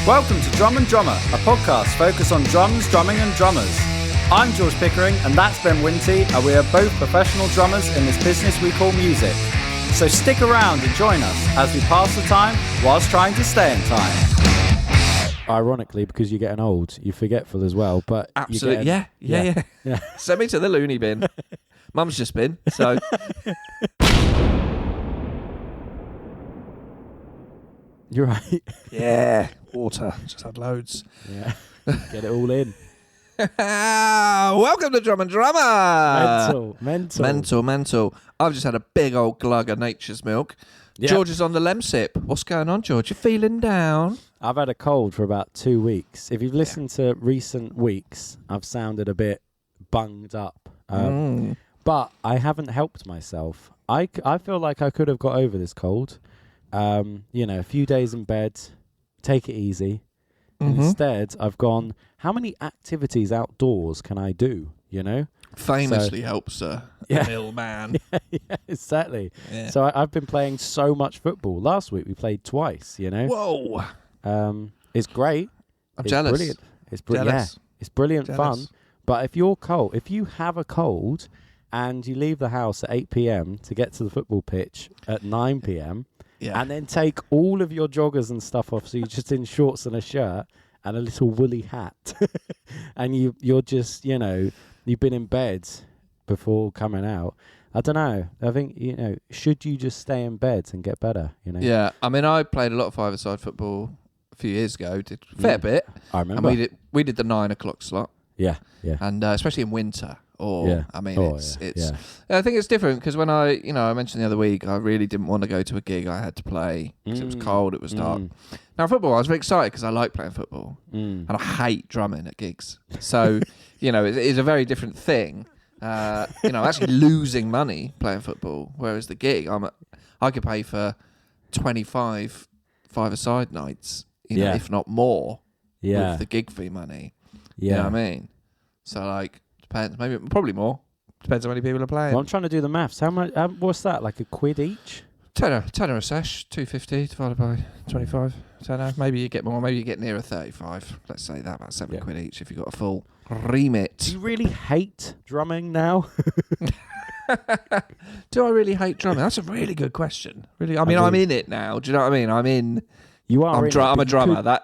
Welcome to Drum and Drummer, a podcast focused on drums, drumming and drummers. I'm George Pickering and that's Ben Winty, and we are both professional drummers in this business we call music. So stick around and join us as we pass the time whilst trying to stay in time. Ironically, because you're getting old, you're forgetful as well. But absolutely, yeah. Send me to the loony bin. Mum's just been, so... You're right. Yeah, water. Just had loads. Yeah, get it all in. Welcome to Drum and Drummer. Mental. I've just had a big old glug of nature's milk. Yep. George is on the Lemsip. What's going on, George? You feeling down? I've had a cold for about 2 weeks. If you've listened to recent weeks, I've sounded a bit bunged up. But I haven't helped myself. I feel like I could have got over this cold. A few days in bed, take it easy. Instead, I've gone, how many activities outdoors can I do, Famously helps a ill man. Yeah, exactly. Yeah. So I've been playing so much football. Last week we played twice, Whoa. It's great. I'm jealous. Brilliant. It's brilliant. Yeah, it's brilliant fun. But if you have a cold and you leave the house at 8 p.m. to get to the football pitch at 9 p.m., and then take all of your joggers and stuff off, so you're just in shorts and a shirt and a little woolly hat, and you're just, you've been in bed before coming out. I don't know. I think, should you just stay in bed and get better, Yeah, I mean, I played a lot of five-a-side football a few years ago, did a fair bit. I remember. And we did the 9 o'clock slot. Yeah. And especially in winter. I mean, it's. Yeah. I think it's different because when I mentioned the other week, I really didn't want to go to a gig. I had to play because it was cold, it was dark. Now football, I was very excited because I like playing football, and I hate drumming at gigs. So it's a very different thing. I'm actually losing money playing football, whereas the gig, I could pay for 25 five-a-side nights, if not more, with the gig fee money. Yeah. You know what I mean? So depends, probably more. Depends how many people are playing. Well, I'm trying to do the maths. How much? What's that? Like £1 each? Tenner a sesh, 250 divided by 25. Tenner. Maybe you get more. Maybe you get nearer 35. Let's say that, about £7 each if you got a full remit. Do you really hate drumming now? Do I really hate drumming? That's a really good question. Really, I mean, I'm in it now. Do you know what I mean? I'm in. You are. I'm a drummer.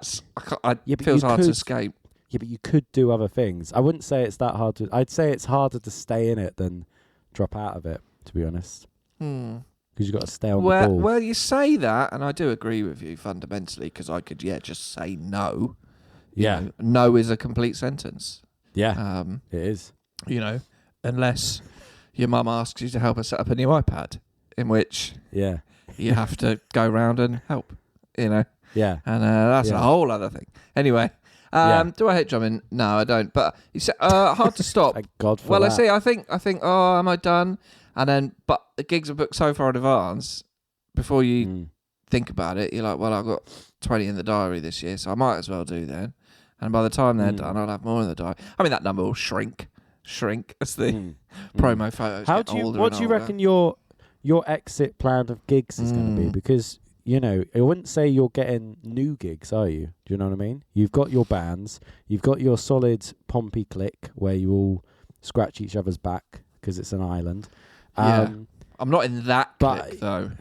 It feels hard to escape. Yeah, but you could do other things. I wouldn't say it's that hard to... I'd say it's harder to stay in it than drop out of it, to be honest. Because you've got to stay on the ball. Well, you say that, and I do agree with you fundamentally, because I could, just say no. Yeah. No is a complete sentence. Yeah, it is. Unless your mum asks you to help her set up a new iPad, in which you have to go round and help, Yeah. And that's a whole other thing. Anyway... Do I hate drumming? No, I don't. But you say hard to stop. Thank God for that. I think. Oh, am I done? And then, but the gigs are booked so far in advance. Before you think about it, you're like, well, I've got 20 in the diary this year, so I might as well do then. And by the time they're done, I'll have more in the diary. I mean, that number will shrink as the promo photos get older. What do you reckon your exit plan of gigs is going to be? Because I wouldn't say you're getting new gigs, are you? Do you know what I mean? You've got your bands. You've got your solid Pompey clique where you all scratch each other's back because it's an island. I'm not in that clique, though.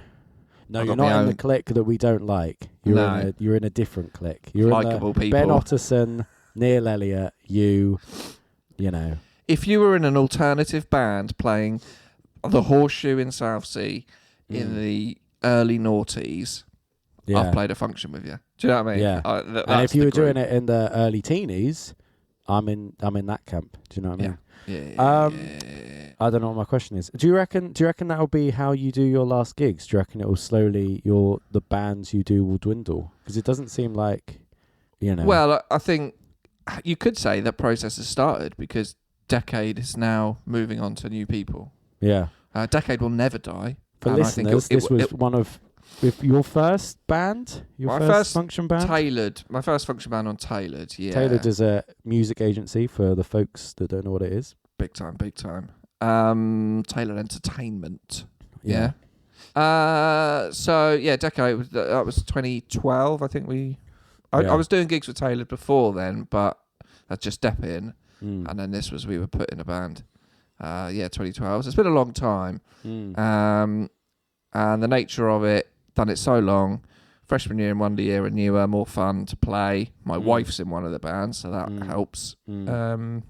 No, you're not in the clique that we don't like. You're in a different clique. You're Likeable in people. Ben Otterson, Neil Elliott, you know. If you were in an alternative band playing the Horseshoe in Southsea in the early noughties, I've played a function with you. Do you know what I mean? Yeah. And if you were doing it in the early teenies, I'm in that camp. Do you know what I mean? Yeah. I don't know what my question is. Do you reckon that will be how you do your last gigs? Do you reckon it will slowly the bands you do will dwindle? Because it doesn't seem like, Well, I think you could say that process has started because Decade is now moving on to new people. Yeah. Decade will never die. For listeners, this was one of your first band? Your first function band? Tailored. My first function band on Tailored, yeah. Tailored is a music agency for the folks that don't know what it is. Big time. Tailored Entertainment. Yeah. Decade, that was 2012, I think we I was doing gigs with Tailored before then, but I'd just step in, and then we were put in a band. 2012. So it's been a long time, and the nature of it, done it so long. Freshman year and wonder year are newer, more fun to play. My wife's in one of the bands, so that helps. And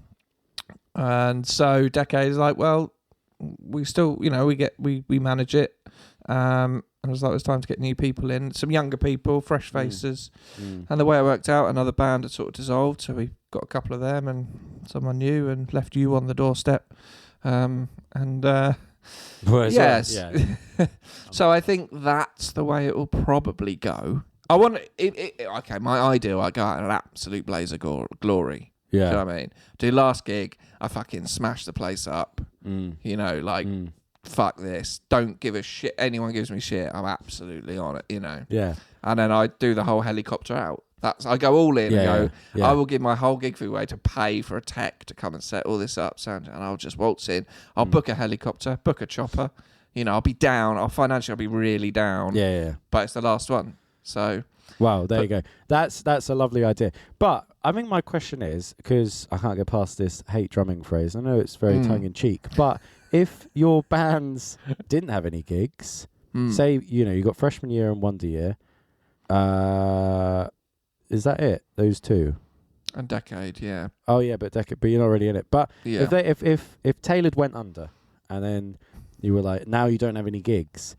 so Decade is like, well, we still, we manage it. And it was like, it was time to get new people in, some younger people, fresh faces. And the way it worked out, another band had sort of dissolved, so we got a couple of them and someone new, and left you on the doorstep. Yes. So I think that's the way it will probably go. I want okay, my ideal, I go out in an absolute blaze of glory. Yeah. Do you know what I mean? Do last gig, I fucking smash the place up. Fuck this. Don't give a shit. Anyone gives me shit, I'm absolutely on it, Yeah. And then I do the whole helicopter out. I go all in and go, I will give my whole gig fee away to pay for a tech to come and set all this up, and I'll just waltz in. I'll book a helicopter, book a chopper. I'll be down. Financially, I'll be really down. Yeah. But it's the last one. So. Wow, there you go. That's a lovely idea. But I think my question is, because I can't get past this hate drumming phrase. I know it's very tongue-in-cheek, but if your bands didn't have any gigs, say, you got freshman year and wonder year, is that it? Those two? And Decade, yeah. Oh yeah, but you're not really in it. But if Tailored went under, and then you were like, now you don't have any gigs,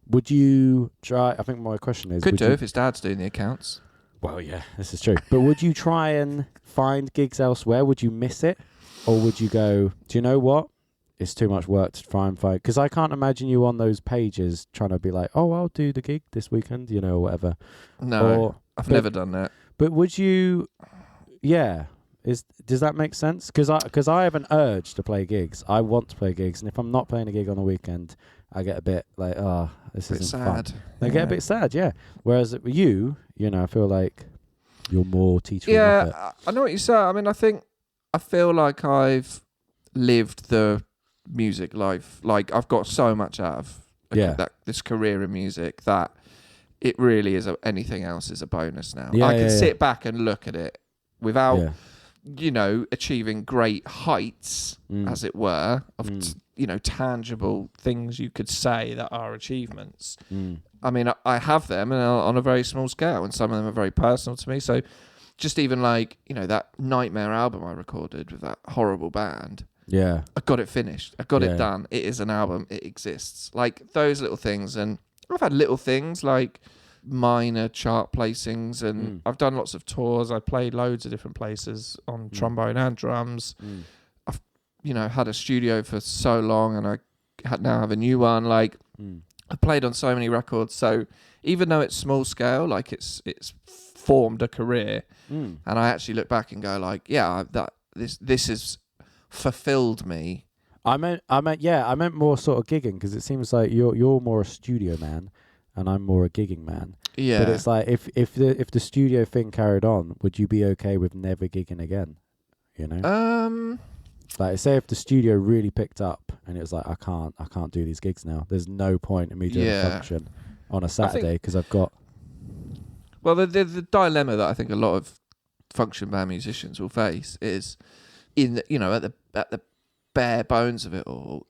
would you try? I think my question is, if his dad's doing the accounts. Well, yeah, this is true. But would you try and find gigs elsewhere? Would you miss it, or would you go, do you know what? It's too much work to try and find. Because I can't imagine you on those pages trying to be like, oh, I'll do the gig this weekend, or whatever. No, I've never done that. But would you? Yeah. Does that make sense? Because I have an urge to play gigs. I want to play gigs, and if I'm not playing a gig on a weekend, I get a bit like, oh, this isn't sad. Fun. I get a bit sad, yeah. Whereas you, I feel like you're more teetering off it. I know what you say. I mean, I feel like I've lived the music life. Like, I've got so much out of this career in music that it really is anything else is a bonus now. I can sit back and look at it without, achieving great heights, as it were, of tangible things you could say that are achievements. I mean, I have them and on a very small scale, and some of them are very personal to me. So just even like, that Nightmare album I recorded with that horrible band. Yeah. I got it finished. I got it done. It is an album. It exists. Like those little things. And I've had little things like minor chart placings, and I've done lots of tours. I played loads of different places on trombone and drums. I've had a studio for so long, and I now have a new one. Like I've played on so many records. So even though it's small scale, like it's formed a career, and I actually look back and go like, this has fulfilled me. I meant more sort of gigging, because it seems like you're more a studio man and I'm more a gigging man. Yeah. But it's like if the studio thing carried on, would you be okay with never gigging again? Like, say if the studio really picked up and it was like, I can't do these gigs now. There's no point in me doing a function on a Saturday because I've got. Well, the dilemma that I think a lot of function band musicians will face is at the bare bones of it all,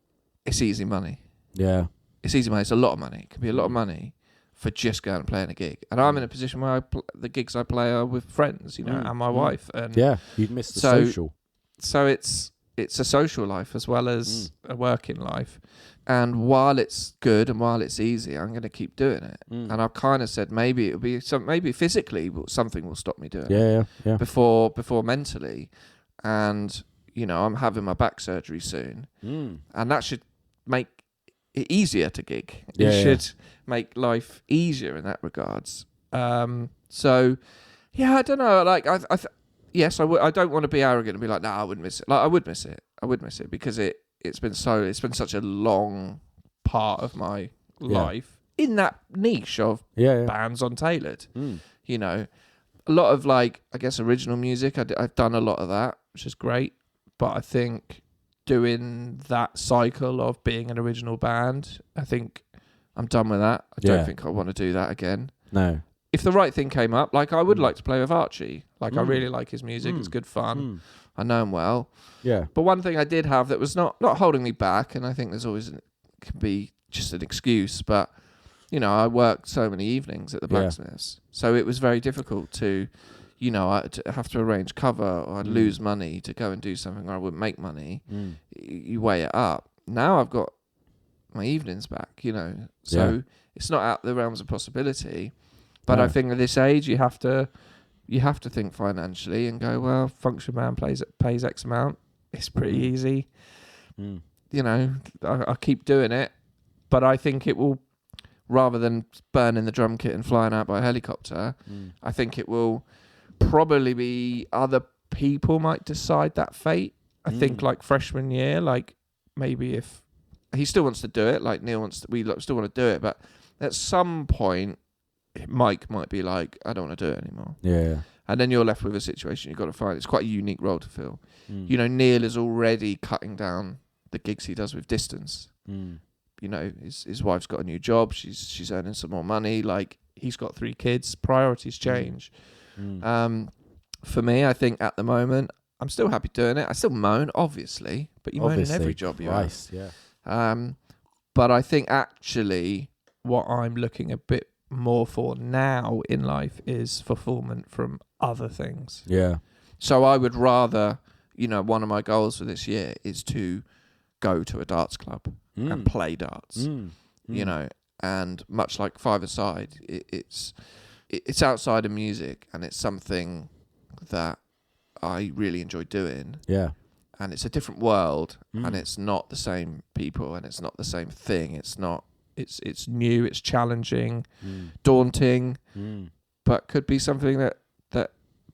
it's easy money. Yeah. It's easy money. It's a lot of money. It can be a lot of money for just going and playing a gig. And I'm in a position where the gigs I play are with friends, and my wife. And you'd miss the social. So it's a social life as well as a working life. And while it's good and while it's easy, I'm going to keep doing it. And I've kind of said maybe it'll be maybe physically something will stop me doing it. Yeah. Before mentally. And I'm having my back surgery soon, and that should make it easier to gig. It should make life easier in that regards. So, I don't know. Like, yes, I would. I don't want to be arrogant and be like, no, I wouldn't miss it. Like, I would miss it. I would miss it because it's been such a long part of my life in that niche of bands on Tailored. A lot of like, I guess, original music. I've done a lot of that, which is great. But I think doing that cycle of being an original band, I think I'm done with that. I don't think I want to do that again. No. if the right thing came up, like I would like to play with Archie. Like I really like his music. It's good fun. I know him well. Yeah. But one thing I did have that was not holding me back, and I think there's always can be just an excuse, but I worked so many evenings at the blacksmiths, so it was very difficult to, I'd have to arrange cover, or I'd lose money to go and do something, or I wouldn't make money. You weigh it up. Now I've got my evenings back, so it's not out of the realms of possibility. But I think at this age, you have to think financially and go, well, function band pays X amount. It's pretty easy. I keep doing it, but I think it will, rather than burning the drum kit and flying out by helicopter, I think it will probably be other people might decide that fate. I think like freshman year, like maybe if he still wants to do it, like Neil we still want to do it, but at some point Mike might be like, I don't want to do it anymore. Yeah. And then you're left with a situation you've got to find. It's quite a unique role to fill. Neil is already cutting down the gigs he does with distance. His wife's got a new job. She's earning some more money. Like, he's got 3 kids. Priorities change. For me, I think at the moment, I'm still happy doing it. I still moan, obviously, but you moan in every job you have. Yeah. But I think actually what I'm looking a bit more for now in life is fulfillment from other things. Yeah. So I would rather, one of my goals for this year is to go to a darts club and play darts. And much like five-a-side, it's outside of music, and it's something that I really enjoy doing. Yeah. And it's a different world, and it's not the same people, and it's not the same thing. It's not. It's new. It's challenging, daunting, but could be something that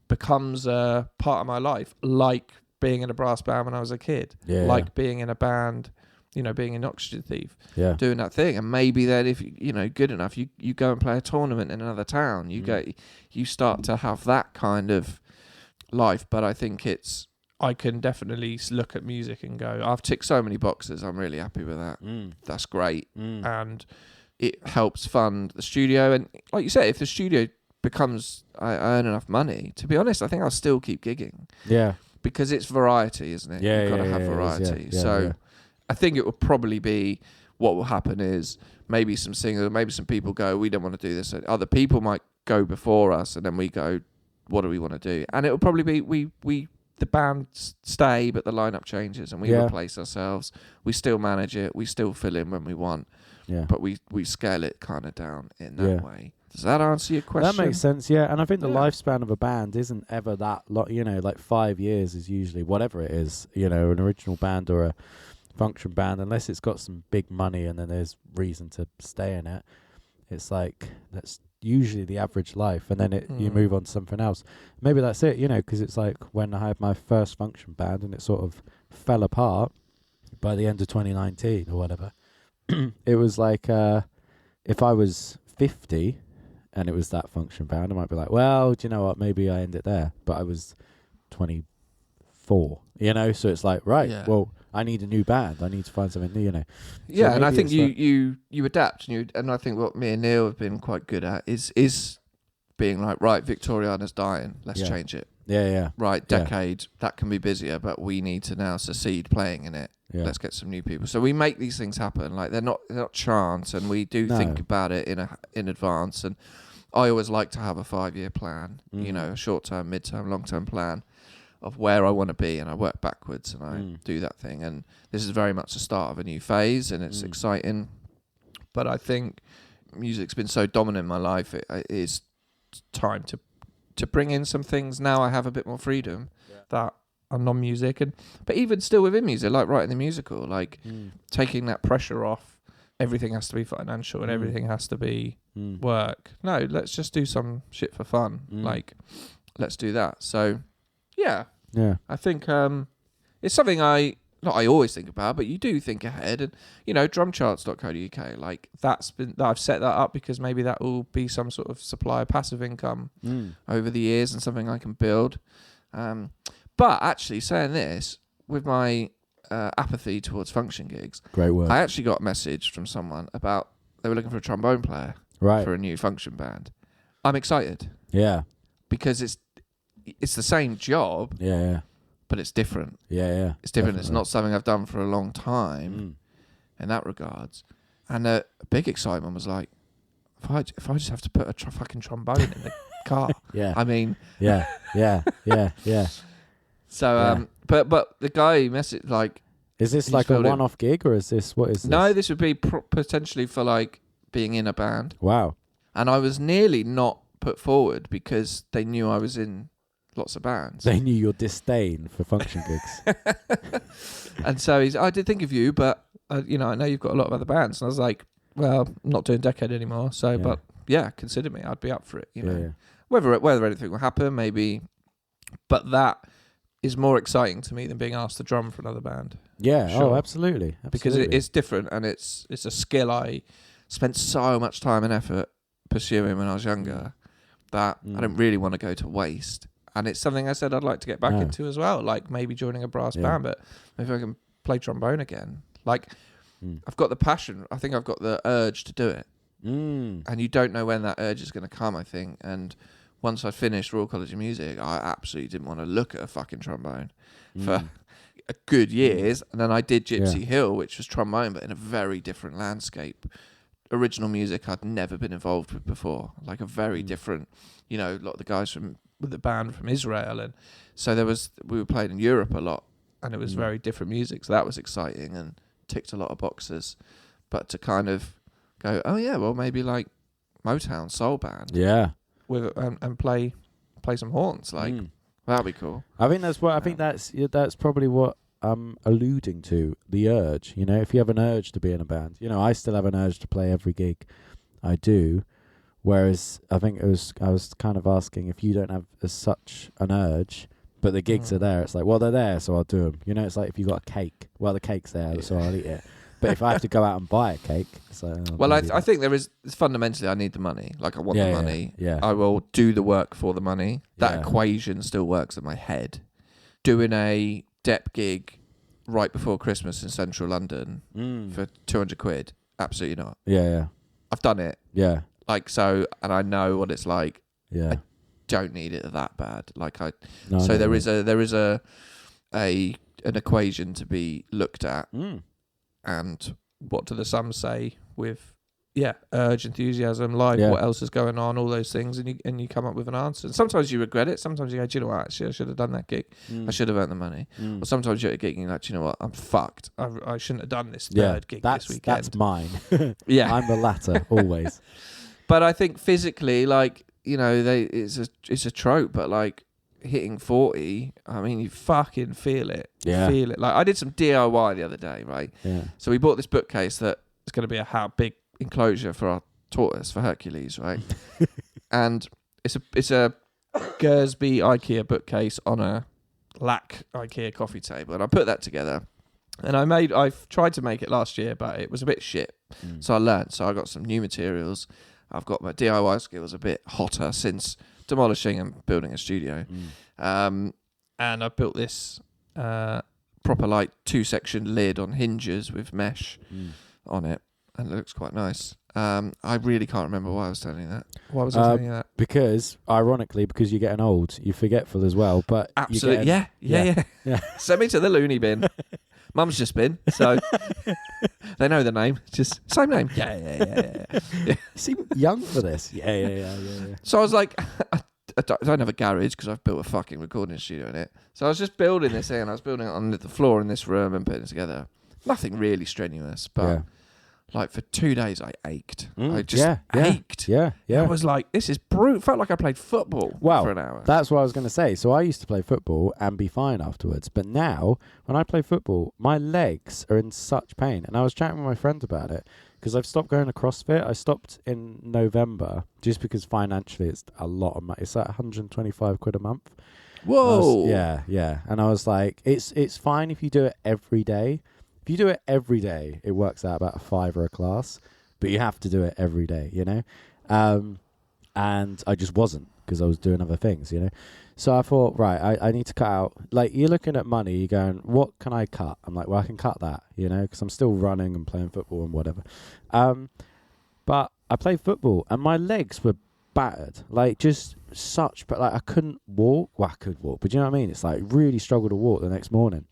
becomes a part of my life, like being in a brass band when I was a kid, like being in a band, being an Oxygen Thief, doing that thing. And maybe then if good enough, you go and play a tournament in another town. You start to have that kind of life. But I think I can definitely look at music and go, I've ticked so many boxes. I'm really happy with that. That's great. And it helps fund the studio. And like you said, if the studio becomes, I earn enough money, to be honest, I think I'll still keep gigging. Yeah. Because it's variety, isn't it? Yeah. You've got to have variety. So I think it will probably be, what will happen is maybe some singers, maybe some people go, we don't want to do this. Other people might go before us, and then we go, what do we want to do? And it will probably be, the band stay, but the lineup changes, and we replace ourselves. We still manage it. We still fill in when we want. Yeah. But we scale it kind of down in that way. Does that answer your question? That makes sense, yeah. And I think the lifespan of a band isn't ever that long. Like 5 years is usually whatever it is, an original band or a function band, unless it's got some big money and then there's reason to stay in it. It's like, that's usually the average life, and then you move on to something else. Maybe that's it, because it's like when I had my first function band and it sort of fell apart by the end of 2019 or whatever. It was like, if I was 50 and it was that function band, I might be like, well, do you know what, maybe I end it there. But I was 24, so it's like, right, well, I need a new band. I need to find something new, So and I think you adapt, and I think what me and Neil have been quite good at is being like, right, Victoriana's dying, let's change it. Yeah. Right, decade, that can be busier, but we need to now succeed playing in it. Yeah. Let's get some new people. So we make these things happen. Like they're not chance, and we do think about it in advance. And I always like to have a 5-year plan, a short-term, mid-term, long-term plan of where I want to be, and I work backwards and I do that thing. And this is very much the start of a new phase, and it's exciting. But I think music's been so dominant in my life, it is time to bring in some things. Now I have a bit more freedom that are non-music, but even still within music, like writing the musical, like taking that pressure off. Everything has to be financial and everything has to be work. No, let's just do some shit for fun. Like, let's do that. So, yeah. I think it's something I always think about, but you do think ahead. And drumcharts.co.uk, like I've set that up because maybe that will be some sort of supply of passive income over the years and something I can build. But actually, saying this, with my apathy towards function gigs, great work. I actually got a message from someone about they were looking for a trombone player for a new function band. I'm excited. Yeah. Because it's the same job. Yeah. But it's different. Yeah. It's different. Definitely. It's not something I've done for a long time in that regards. And a big excitement was like, if I just have to put a fucking trombone in the car. Yeah. I mean. Yeah. So, but the guy messaged like. Is this like a one-off gig, or is this, what is this? No, this would be potentially for like being in a band. Wow. And I was nearly not put forward because they knew I was in lots of bands. They knew your disdain for function gigs. And so I did think of you, but I know you've got a lot of other bands. And I was like, well, I'm not doing Decade anymore. So, but yeah, consider me. I'd be up for it. You know, whether anything will happen, maybe. But that is more exciting to me than being asked to drum for another band. Yeah. Sure. Oh, absolutely. Because it's different, and it's a skill I spent so much time and effort pursuing when I was younger that I don't really want to go to waste. And it's something I said I'd like to get back into as well, like maybe joining a brass band, but maybe I can play trombone again. Like, I've got the passion. I think I've got the urge to do it. And you don't know when that urge is going to come, I think. And once I finished Royal College of Music, I absolutely didn't want to look at a fucking trombone for a good years. And then I did Gypsy Hill, which was trombone, but in a very different landscape. Original music I'd never been involved with before, like a very different, a lot of the guys with the band from Israel, and so we were playing in Europe a lot, and it was very different music, so that was exciting and ticked a lot of boxes. But to kind of go, oh yeah, well maybe like Motown soul band, with and play some horns, like that'd be cool. I think that's what I think that's probably what I'm alluding to, the urge. If you have an urge to be in a band, I still have an urge to play every gig I do. Whereas I think I was kind of asking, if you don't have such an urge, but the gigs are there, it's like, well, they're there, so I'll do them. It's like if you got a cake, well, the cake's there, so I'll eat it. But if I have to go out and buy a cake, so well, I think there is fundamentally I need the money. Like I want the money. Yeah. I will do the work for the money. That equation still works in my head. Doing a Dep gig right before Christmas in central London for 200 quid, absolutely not. Yeah. I've done it. Yeah. Like, so, and I know what it's like. Yeah. I don't need it that bad. Like there is an equation to be looked at. And what do the sums say with urge, enthusiasm, life, what else is going on, all those things, and you come up with an answer. And sometimes you regret it. Sometimes you go, do you know what, actually I should have done that gig. I should have earned the money. Or sometimes you're at a gig and you're like, do you know what, I'm fucked. I shouldn't have done this third gig this weekend. That's mine. I'm the latter, always. But I think physically, like, it's a trope, but like hitting 40, I mean, you fucking feel it. Yeah. Feel it. Like I did some DIY the other day, right? Yeah. So we bought this bookcase that is going to be a big enclosure for our tortoise, for Hercules, right? And it's a Gersby IKEA bookcase on a Lack IKEA coffee table, and I put that together. And I tried to make it last year, but it was a bit shit. So I learned. So I got some new materials. I've got my DIY skills a bit hotter since demolishing and building a studio. And I built this proper like 2-section lid on hinges with mesh on it, and it looks quite nice. I really can't remember why I was telling you that. Why was I telling you that? Because, ironically, because you're getting old, you're forgetful as well. But absolutely, yeah. Send me to the loony bin. Mum's just been, so they know the name. Just same name. Yeah. You seem young for this. Yeah. So I was like, I don't have a garage because I've built a fucking recording studio in it. So I was just building this thing, and I was building it on the floor in this room and putting it together. Nothing really strenuous, but like for 2 days I ached. I just ached. Yeah. I was like, this is brutal. Felt like I played football for an hour. That's what I was going to say. So I used to play football and be fine afterwards. But now, when I play football, my legs are in such pain. And I was chatting with my friend about it because I've stopped going to CrossFit. I stopped in November just because financially it's a lot of money. It's like 125 quid a month. Whoa. Yeah. And I was like, it's fine if you do it every day. If you do it every day, it works out about $5 a class, but you have to do it every day, and I just wasn't because I was doing other things, So I thought, right, I need to cut out. Like, you're looking at money, you're going, what can I cut? I'm like, well, I can cut that, because I'm still running and playing football and whatever. But I played football and my legs were battered, like just such, but like I couldn't walk. Well, I could walk, but do you know what I mean? It's like really struggled to walk the next morning.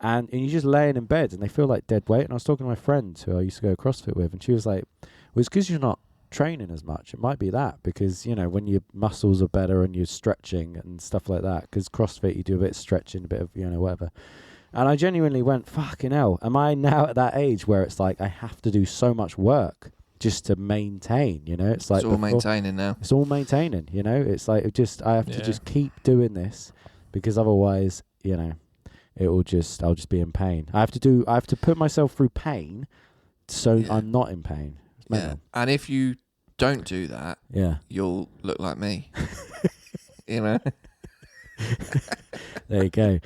And you're just laying in bed and they feel like dead weight. And I was talking to my friend who I used to go CrossFit with, and she was like, well, it's because you're not training as much. It might be that, because, you know, when your muscles are better and you're stretching and stuff like that, because CrossFit, you do a bit of stretching, a bit of, you know, whatever. And I genuinely went, fucking hell, am I now at that age where it's like I have to do so much work just to maintain, you know? It's like all maintaining now. It's all maintaining, you know? It's like I have to just keep doing this, because otherwise, you know, I'll just be in pain. I have to put myself through pain so I'm not in pain. Yeah. And if you don't do that, you'll look like me. You know? There you go.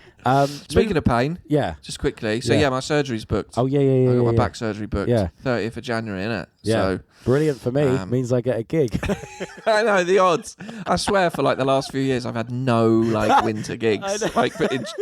Speaking of pain, just quickly. So my surgery's booked. Oh yeah. I got my back surgery booked. 30th of January, innit? Yeah. So brilliant for me. Means I get a gig. I know the odds. I swear, for like the last few years, I've had no like winter gigs. Like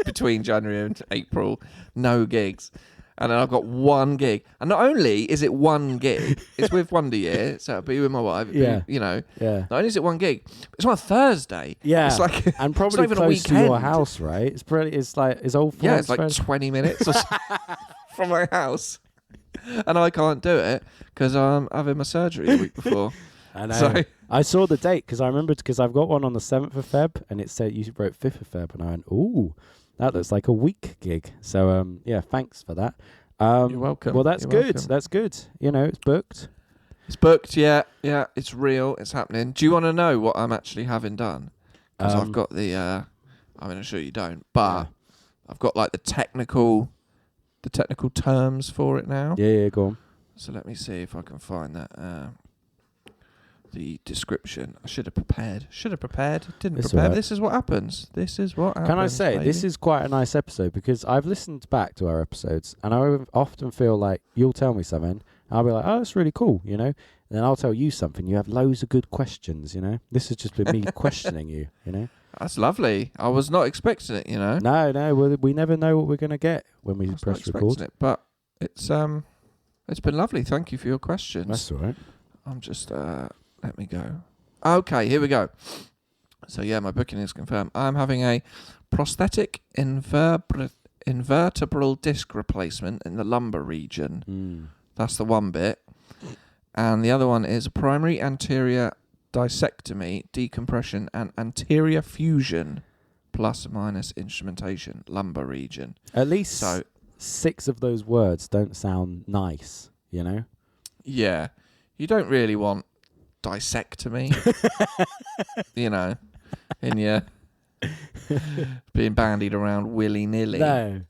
between January and April, no gigs. And then I've got one gig. And not only is it one gig, it's with Wonder Year, so it'll be with my wife. You know. Yeah. Not only is it one gig, it's on a Thursday. Yeah. It's like, and probably it's not even close a weekend. to your house, right? It's pretty. It's like old. Yeah, it's like 20 minutes from my house, and I can't do it because I'm having my surgery the week before. I know. So, I saw the date because I remembered, because I've got one on the 7th of Feb, and it said you wrote 5th of Feb, and I went, ooh. That looks like a week gig. So, thanks for that. You're welcome. Well, that's good. Welcome. That's good. You know, it's booked. It's booked, yeah. Yeah, it's real. It's happening. Do you want to know what I'm actually having done? Because I've got the... I mean, I'm sure you don't, but I've got, like, the technical terms for it now. Yeah, go on. So let me see if I can find that... the description. I should have prepared. Didn't prepare. Right. This is what happens. Can I say, baby. This is quite a nice episode, because I've listened back to our episodes and I often feel like you'll tell me something and I'll be like, oh, that's really cool, you know? And then I'll tell you something. You have loads of good questions, you know? This has just been me questioning you, you know? That's lovely. I was not expecting it, you know? No. We never know what we're going to get when we press record. It, but it's been lovely. Thank you for your questions. That's all right. I'm just... let me go. Okay, here we go. So my booking is confirmed. I'm having a prosthetic invertebral disc replacement in the lumbar region. That's the one bit. And the other one is a primary anterior dissectomy, decompression, and anterior fusion, plus or minus instrumentation, lumbar region. At least 6 of those words don't sound nice, you know? Yeah. You don't really want dissectomy, you know, in your being bandied around willy-nilly. No.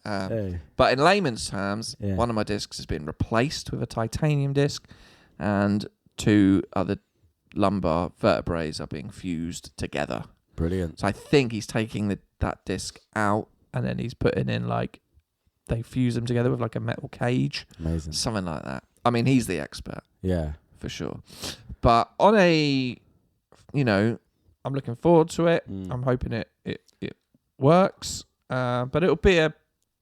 But in layman's terms, one of my discs has been replaced with a titanium disc, and 2 other lumbar vertebrae are being fused together. Brilliant. So I think he's taking that disc out, and then he's putting in, like, they fuse them together with like a metal cage. Amazing. Something like that. I mean, he's the expert. Yeah. For sure. But on a, you know, I'm looking forward to it. I'm hoping it works. But it'll be a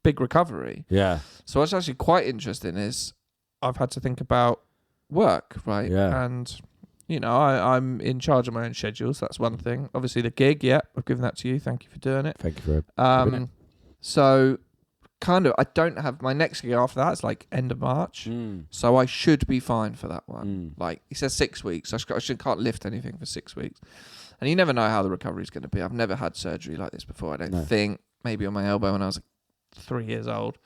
big recovery. Yeah. So what's actually quite interesting is I've had to think about work, right? Yeah. And, you know, I'm in charge of my own schedules. That's one thing. Obviously the gig, I've given that to you. Thank you for doing it. Thank you for it. So kind of, I don't have my next gig after that. It's like end of March. So I should be fine for that one. Like he says 6 weeks. I can't lift anything for 6 weeks. And you never know how the recovery is going to be. I've never had surgery like this before. I don't think. Maybe on my elbow when I was 3 years old.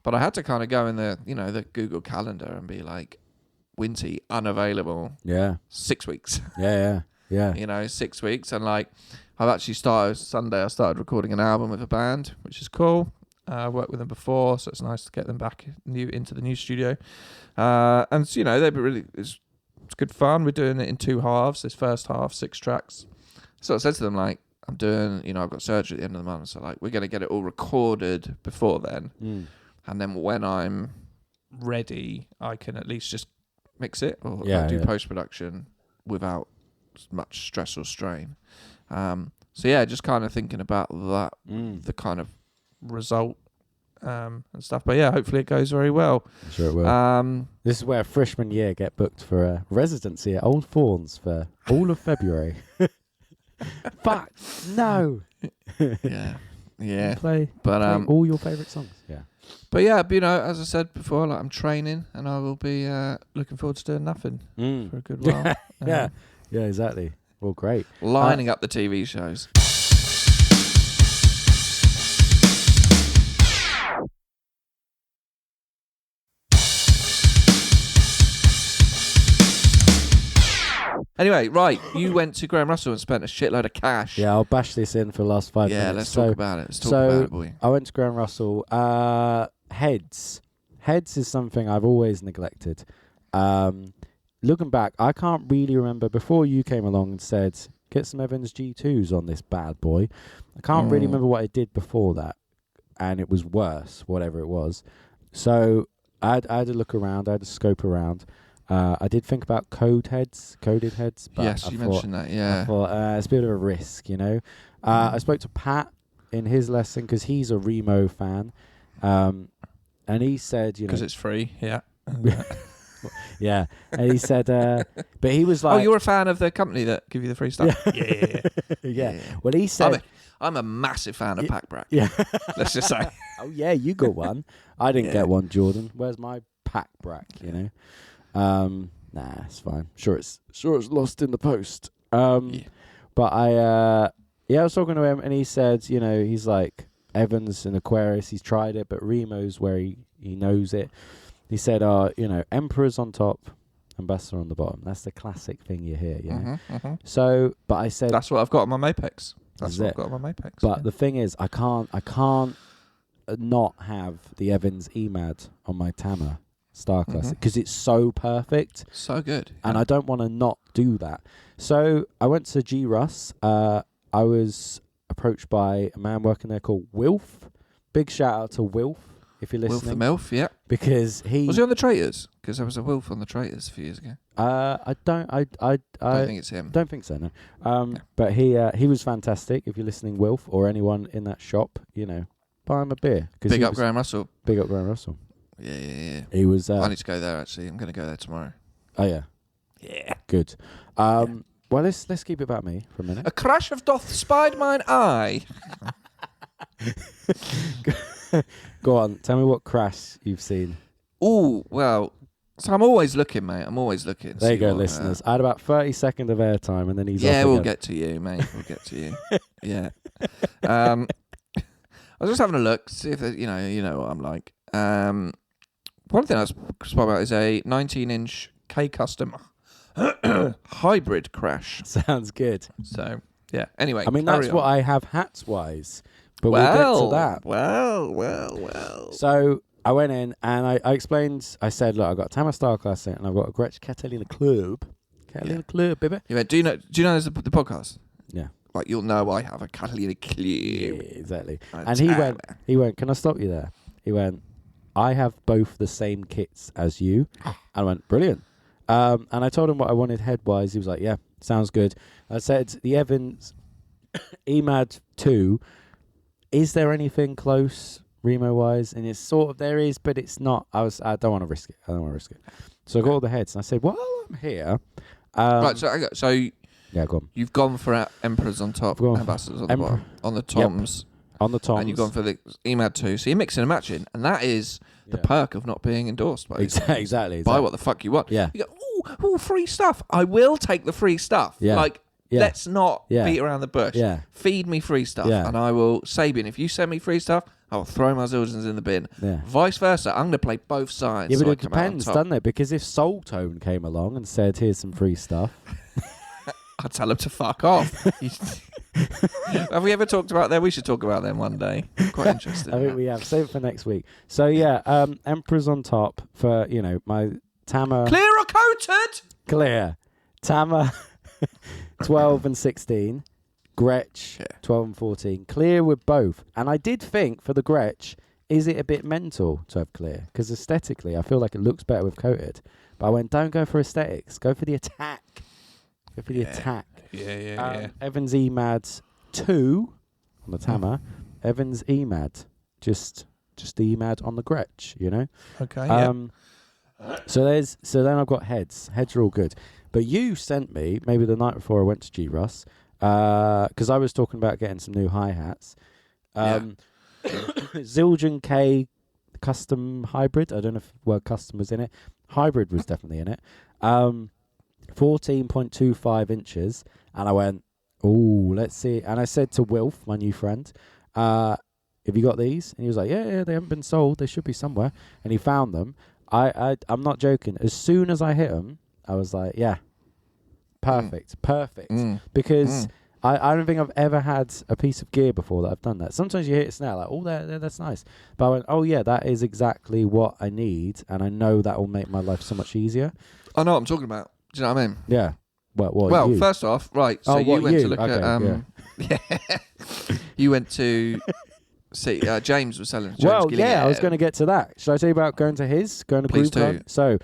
But I had to kind of go in the Google Calendar and be like, Winty, unavailable. Yeah. 6 weeks. Yeah. You know, 6 weeks. And like, I've actually Sunday I started recording an album with a band, which is cool. I worked with them before, so it's nice to get them back into the new studio. And you know, it's good fun. We're doing it in 2 halves. This first half, 6 tracks. So I said to them, like, I'm doing, you know, I've got surgery at the end of the month, so like, we're going to get it all recorded before then. And then when I'm ready, I can at least just mix it or do post-production without much stress or strain. So just kind of thinking about that, the kind of result and stuff. But yeah, hopefully it goes very well. I'm sure it will. This is where freshman year get booked for a residency at Old Fawns for all of February. Fuck no. Yeah. Play all your favourite songs. Yeah. But yeah, as I said before, like I'm training, and I will be looking forward to doing nothing for a good while. Yeah, exactly. Well, great. Lining up the TV shows. Anyway, right, you went to Graham Russell and spent a shitload of cash. Yeah, I'll bash this in for the last 5 minutes. Yeah, let's talk about it. Let's talk about it, boy. I went to Graham Russell. Heads. Heads is something I've always neglected. Looking back, I can't really remember, before you came along and said, get some Evans G2s on this bad boy. I can't really remember what I did before that, and it was worse, whatever it was. So I had to look around, I had to scope around. I did think about coded heads. But yes, you mentioned that, yeah. I thought, it's a bit of a risk, I spoke to Pat in his lesson, because he's a Remo fan, and he said, because it's free, yeah. Yeah, and he said, but he was like... Oh, you're a fan of the company that give you the free stuff? Yeah. Well, he said... I'm a massive fan of Pack Brack. Yeah. Let's just say. Oh, yeah, you got one. I didn't get one, Jordan. Where's my Pack Brack, Nah, it's fine. Sure it's lost in the post. But I was talking to him, and he said, he's like, Evans and Aquarius, he's tried it, but Remo's where he knows it. He said, Emperor's on top, Ambassador on the bottom. That's the classic thing you hear, So, but I said... That's what I've got on my Mapex. But the thing is, I can't not have the Evans EMAD on my Tama Star Classic, because it's so perfect. So good. And I don't want to not do that. So I went to G Russ. I was approached by a man working there called Wilf. Big shout out to Wilf, if you're listening. Wilf the MILF, yeah. Because he... Was he on the Traitors? Because there was a Wilf on the Traitors a few years ago. I don't think it's him. Don't think so, no. But he was fantastic. If you're listening, Wilf, or anyone in that shop, buy him a beer. Big up Graham Russell. Big up Graham Russell. Yeah. He was... I need to go there, actually. I'm going to go there tomorrow. Oh, yeah. Yeah. Good. Well, let's keep it about me for a minute. A crash of doth spied mine eye. Go on. Tell me what crash you've seen. Oh, well... So I'm always looking, mate. I'm always looking. There you go, listeners. I had about 30 seconds of airtime, and then he's off we'll again. get to you, mate. We'll get to you. Yeah. I was just having a look, see if you know what I'm like. One thing I was spoke about is a 19-inch K-Custom hybrid crash. Sounds good. So, yeah. Anyway, I mean, that's what I have hats-wise, but we'll get to that. Well. So... I went in and I explained, I said, look, I've got a Tama Star Classic and I've got a Gretsch Catalina Club. Club, baby. Yeah, do you know there's the podcast? Yeah. Like, you'll know I have a Catalina Club. Yeah, exactly. And he went, can I stop you there? He went, I have both the same kits as you. And I went, brilliant. And I told him what I wanted head-wise. He was like, yeah, sounds good. I said, the Evans EMAD 2, is there anything close Remo-wise? And it's sort of, there is, but it's not. I don't want to risk it. So I got all the heads, and I said, while I'm here... right, so yeah, go on. You've gone for Emperors on top, Ambassadors on the bottom, on the Toms. Yep. On the Toms. And you've gone for the EMAD 2. So you're mixing and matching, and that is the perk of not being endorsed by exactly. Buy what the fuck you want. Yeah. You go, free stuff. I will take the free stuff. Yeah. Let's not beat around the bush. Yeah. Feed me free stuff, and I will, Sabian, if you send me free stuff, I'll throw my Zildjians in the bin. Yeah. Vice versa, I'm going to play both sides. Yeah, but it depends, doesn't it? Because if Soul Tone came along and said, here's some free stuff... I'd tell him to fuck off. Have we ever talked about them? We should talk about them one day. Quite interesting. I think we have. Save it for next week. So, yeah, Emperor's on top for, my Tama... Clear or coated? Clear. Tama 12 and 16. Gretsch 12 and 14. Clear with both. And I did think for the Gretsch, is it a bit mental to have clear? Because aesthetically, I feel like it looks better with coated. But I went, don't go for aesthetics. Go for the attack. Go for the attack. Yeah. Evans EMAD 2 on the Tama. Evans EMAD. Just just the EMAD on the Gretsch, you know. Okay. So then I've got heads. Heads are all good. But you sent me maybe the night before I went to G-Rus, because I was talking about getting some new hi-hats. Zildjian K custom hybrid. I don't know if the word custom was in it. Hybrid was definitely in it. 14.25 inches. And I went, oh, let's see. And I said to Wilf, my new friend, have you got these? And he was like, yeah, they haven't been sold. They should be somewhere. And he found them. I'm not joking. As soon as I hit them, I was like, yeah, perfect. Because I don't think I've ever had a piece of gear before that I've done that. Sometimes you hit a snare like, oh, that's nice. But I went, oh, yeah, that is exactly what I need. And I know that will make my life so much easier. I know what I'm talking about. Do you know what I mean? Yeah. Well, first off, right. So you went to look at... You went to... See, James was selling. I was going to get to that. Should I tell you about going to Please do. Club? So,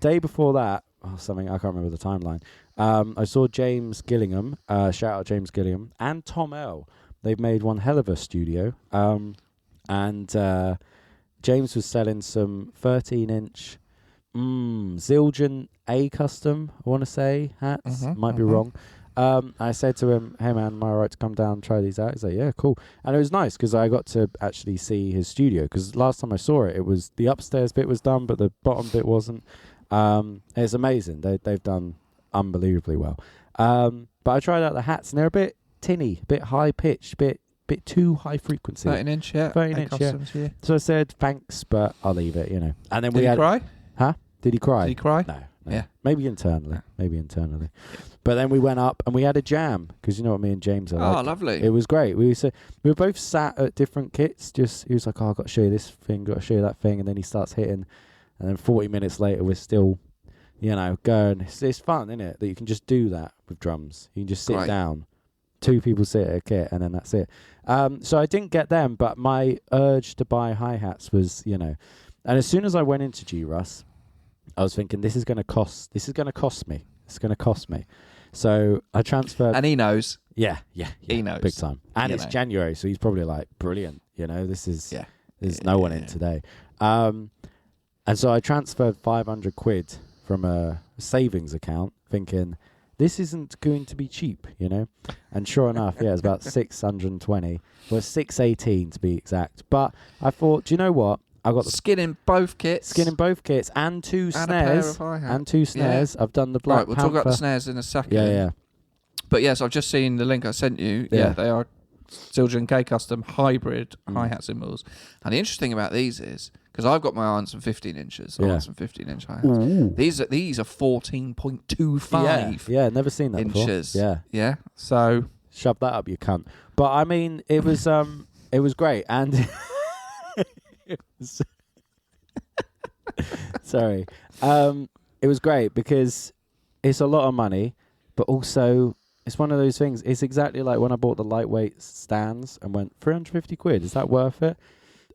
day before that, something, I can't remember the timeline. I saw James Gillingham, shout out James Gillingham, and Tom L. They've made one hell of a studio. And James was selling some 13-inch Zildjian A custom, I want to say, hats. Might be wrong. I said to him, hey man, am I right to come down and try these out? He's like, yeah, cool. And it was nice because I got to actually see his studio, because last time I saw it, it was the upstairs bit was done, but the bottom bit wasn't. It's amazing. They've done unbelievably well. But I tried out the hats, and they're a bit tinny, a bit high pitched, bit too high frequency. 13-inch, yeah. 13-inch, yeah. So I said, thanks, but I'll leave it, you know. And then Did he cry? Huh? Did he cry? Did he cry? No. Yeah. Maybe internally. But then we went up and we had a jam, because you know what me and James are like. Oh, lovely. It was great. We were both sat at different kits. Just he was like, oh, I've got to show you this thing, got to show you that thing. And then he starts hitting. And then 40 minutes later, we're still, going. It's fun, isn't it? That you can just do that with drums. You can just sit down. Two people sit at a kit and then that's it. So I didn't get them, but my urge to buy hi-hats was, And as soon as I went into G-Rus, I was thinking, this is going to cost me. It's going to cost me. So I transferred. And he knows. Yeah. He knows. Big time. And it's January, so he's probably like, brilliant. This is, there's no one in today. And so I transferred 500 quid from a savings account, thinking, this isn't going to be cheap, And sure enough, it's about 620. Well, 618 to be exact. But I thought, do you know what? I got the skin in both kits and two snares. A pair of hi-hats. And two snares. I've done the Black Right, we'll Panther. talk about the snares in a second. Yeah. But yes, I've just seen the link I sent you. Yeah, they are Zildjian K custom hybrid hi-hat cymbals. And the interesting about these is, because I've got my eye on some 15 inches. I want some 15-inch hi-hats. Ooh. These are 14.25. Yeah, never seen that inches. Before. Yeah. So shove that up, you cunt. But I mean, it was great, and sorry, it was great because it's a lot of money, but also it's one of those things. It's exactly like when I bought the lightweight stands and went 350 quid. Is that worth it?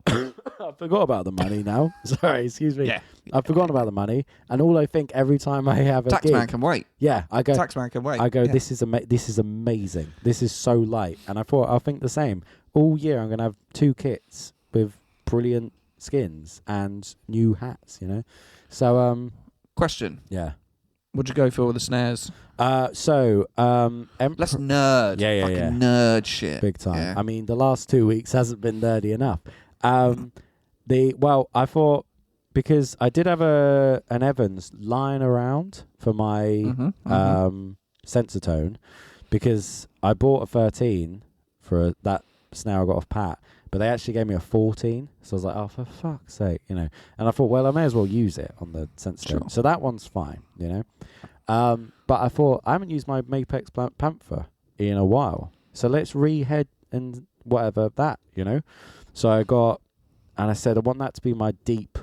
I forgot about the money now. Sorry, excuse me. Yeah. I've forgotten about the money, and all I think every time I have a Taxman gig, can wait. Yeah, I go. Taxman can wait. I go. This is amazing. This is so light, and I think the same. All year I'm going to have two kits with brilliant skins and new hats. So question. Yeah. What'd you go for with the snares? Let's nerd. Yeah. Nerd shit. Big time. Yeah. I mean, the last 2 weeks hasn't been nerdy enough. I thought, because I did have an Evans lying around for my sensor tone, because I bought a 13 for that snare I got off Pat, but they actually gave me a 14, so I was like, oh, for fuck's sake, and I thought, well, I may as well use it on the sensor tone. So that one's fine, but I thought, I haven't used my Mapex Panther in a while, so let's rehead and whatever that, So I got, and I said, I want that to be my deep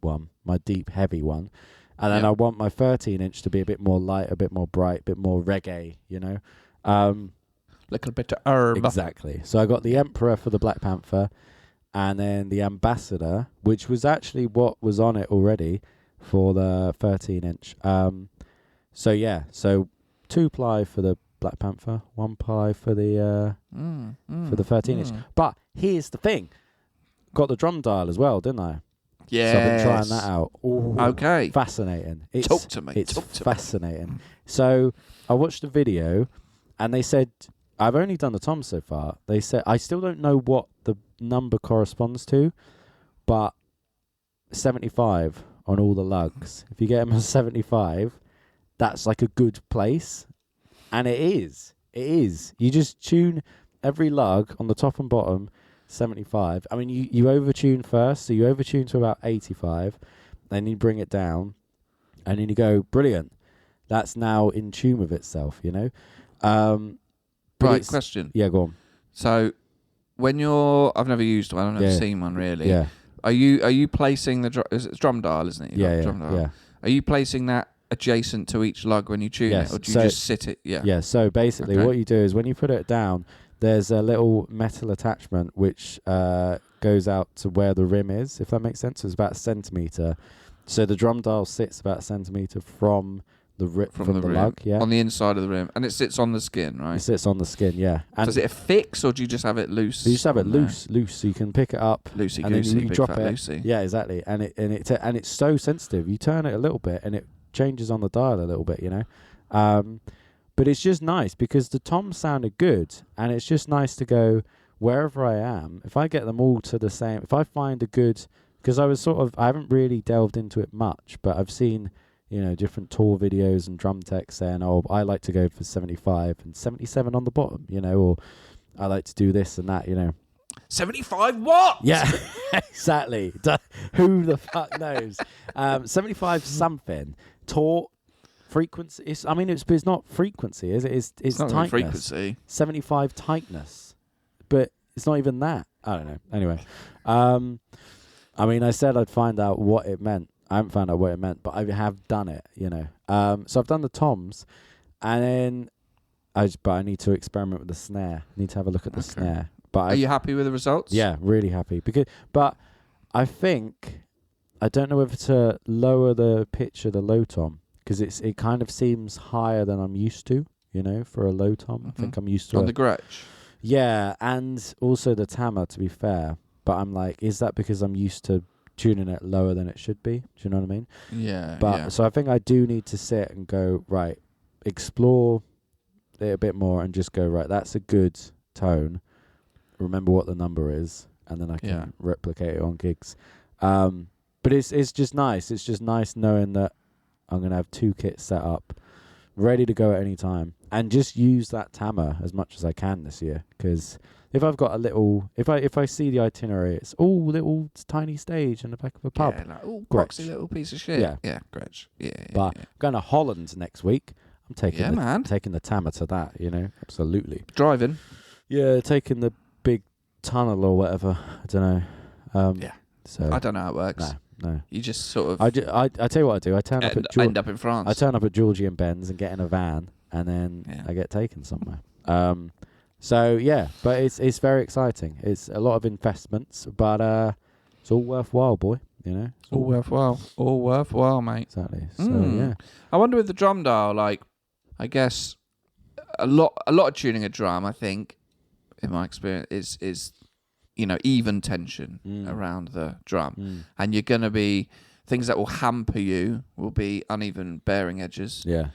one, my deep, heavy one. And then I want my 13-inch to be a bit more light, a bit more bright, a bit more reggae, Little bit of herb. Exactly. So I got the Emperor for the Black Panther, and then the Ambassador, which was actually what was on it already for the 13-inch. So 2-ply for the Black Panther, 1-ply for the 13-inch. But here's the thing. got the drum dial as well, didn't I? Yeah. So I've been trying that out. Ooh, okay. Fascinating. Talk to me. It's Talk to fascinating. me. So I watched the video, and they said, I've only done the toms so far. They said, I still don't know what the number corresponds to, but 75 on all the lugs. If you get them on 75, that's like a good place. And it is. It is. You just tune every lug on the top and bottom, 75. I mean, you overtune first, so you overtune to about 85, then you bring it down, and then you go, brilliant. That's now in tune with itself, you know? Right, question. Yeah, go on. So, when I've never used one, I've never seen one really. Yeah. Are you placing it's drum dial, isn't it? Drum dial. Yeah. Are you placing that adjacent to each lug when you tune it, or do you just sit it? Yeah. Yeah. So basically, what you do is when you put it down, there's a little metal attachment which goes out to where the rim is, if that makes sense. It's about a centimetre. So the drum dial sits about a centimetre from the rim. Lug, yeah. On the inside of the rim. And it sits on the skin, right? It sits on the skin, yeah. And does it affix, or do you just have it loose? You just have it loose, so you can pick it up. Loosey and goosey, then you big drop fat it. Lucy. Yeah, exactly. And it's so sensitive. You turn it a little bit, and it changes on the dial a little bit, you know. But it's just nice because the toms sounded good, and it's just nice to go wherever I am. If I get them all to the same, if I find a good, because I haven't really delved into it much, but I've seen, you know, different tour videos and drum techs saying, oh, I like to go for 75 and 77 on the bottom, you know, or I like to do this and that, you know. 75 what? Yeah, exactly. Who the fuck knows? 75 something. Taut frequency. It's not frequency, is it? It's not tightness. Frequency. 75 tightness. But it's not even that. I don't know. Anyway. I mean, I said I'd find out what it meant. I haven't found out what it meant, but I have done it, you know. So I've done the toms, and then I need to experiment with the snare. I need to have a look at the snare. But are you happy with the results? Yeah, really happy. But I think I don't know whether to lower the pitch of the low tom because it kind of seems higher than I'm used to, you know, for a low tom. Mm-hmm. I think I'm used to on the Gretsch. Yeah, and also the Tama, to be fair. But I'm like, is that because I'm used to tuning it lower than it should be? Do you know what I mean? Yeah. So I think I do need to sit and go, right, explore it a bit more and just go, right, that's a good tone. Remember what the number is, and then I can replicate it on gigs. But it's just nice. It's just nice knowing that I'm going to have two kits set up, ready to go at any time, and just use that Tama as much as I can this year. Because if I've got a little, if I see the itinerary, it's all little tiny stage in the back of a pub. Yeah, like, Gretsch, little piece of shit. Yeah, Gretsch. Yeah. But I'm going to Holland next week. I'm taking taking the Tama to that. You know, absolutely. Driving. Yeah, taking the big tunnel or whatever. I don't know. So I don't know how it works. No. You just sort of. I tell you what I do. I end up in France. I turn up at Georgie and Ben's and get in a van, and then I get taken somewhere. So yeah, but it's very exciting. It's a lot of investments, but it's all worthwhile, boy. You know, it's all worthwhile. All worthwhile, mate. Exactly. So yeah. I wonder with the drum dial, like, I guess a lot of tuning a drum, I think, in my experience, is you know, even tension around the drum. And you're going to be, things that will hamper you will be uneven bearing edges. Yeah.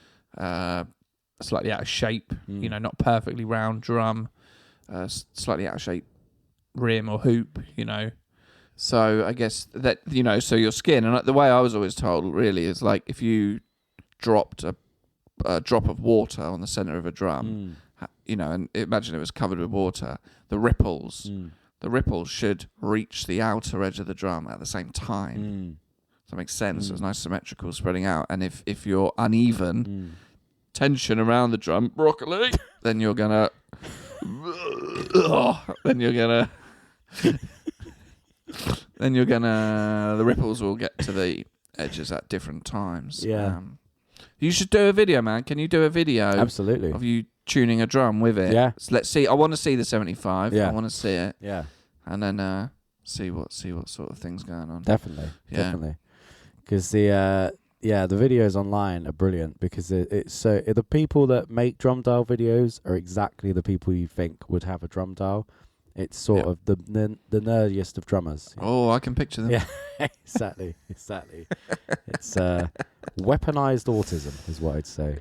Slightly out of shape, you know, not perfectly round drum, slightly out of shape rim or hoop, you know. So I guess that, you know, so your skin, and the way I was always told really is like if you dropped a drop of water on the center of a drum, you know, and imagine it was covered with water, the ripples should reach the outer edge of the drum at the same time. Does that make sense? It's nice symmetrical spreading out. And if you're uneven, tension around the drum, broccoli, then you're gonna the ripples will get to the edges at different times. Yeah. You should do a video, man. Can you do a video? Absolutely. Of you tuning a drum with it? Yeah. So let's see. I want to see the 75. Yeah. I want to see it. Yeah. And then see what sort of things going on. Definitely. Because the videos online are brilliant because it's so the people that make drum dial videos are exactly the people you think would have a drum dial. It's sort of the nerdiest of drummers. Oh, I can picture them. Yeah, exactly. It's weaponized autism, is what I'd say.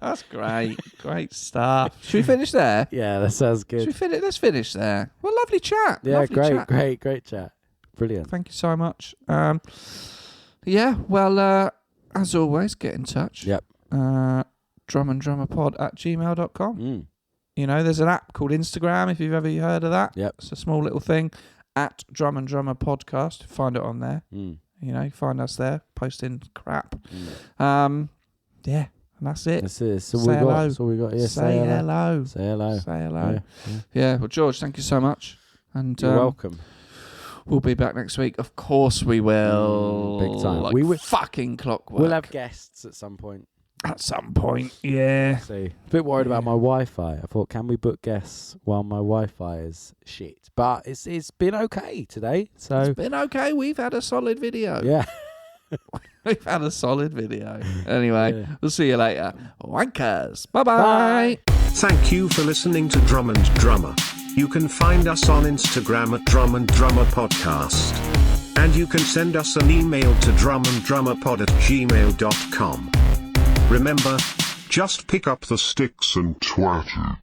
That's great. Great stuff. Should we finish there? Yeah, that sounds good. Should we finish? Let's finish there. Well, lovely chat. Yeah, lovely great chat. Brilliant. Thank you so much. Yeah, well, as always, get in touch. Yep. drumanddrummerpod@gmail.com. You know, there's an app called Instagram, if you've ever heard of that. Yep. It's a small little thing. @drumanddrummerpodcast. Find it on there. You know, find us there, posting crap. Yeah, and that's it. That's it. Say hello. That's all we got here. Say hello. Say hello. Say hello. Yeah. Yeah, well, George, thank you so much. And you're welcome. We'll be back next week. Of course we will. Big time. Like We will. fucking clockwork. We'll have guests at some point. At some point, yeah. See, a bit worried about my Wi-Fi. I thought, can we book guests while my Wi-Fi is shit? But it's been okay today. So It's been okay. We've had a solid video. yeah. We've had a solid video. Anyway, we'll see you later. Wankers. Bye-bye. Bye. Thank you for listening to Drum and Drummer. You can find us on Instagram at Drum and Drummer Podcast. And you can send us an email to drumanddrummerpod@gmail.com. Remember, just pick up the sticks and twat it.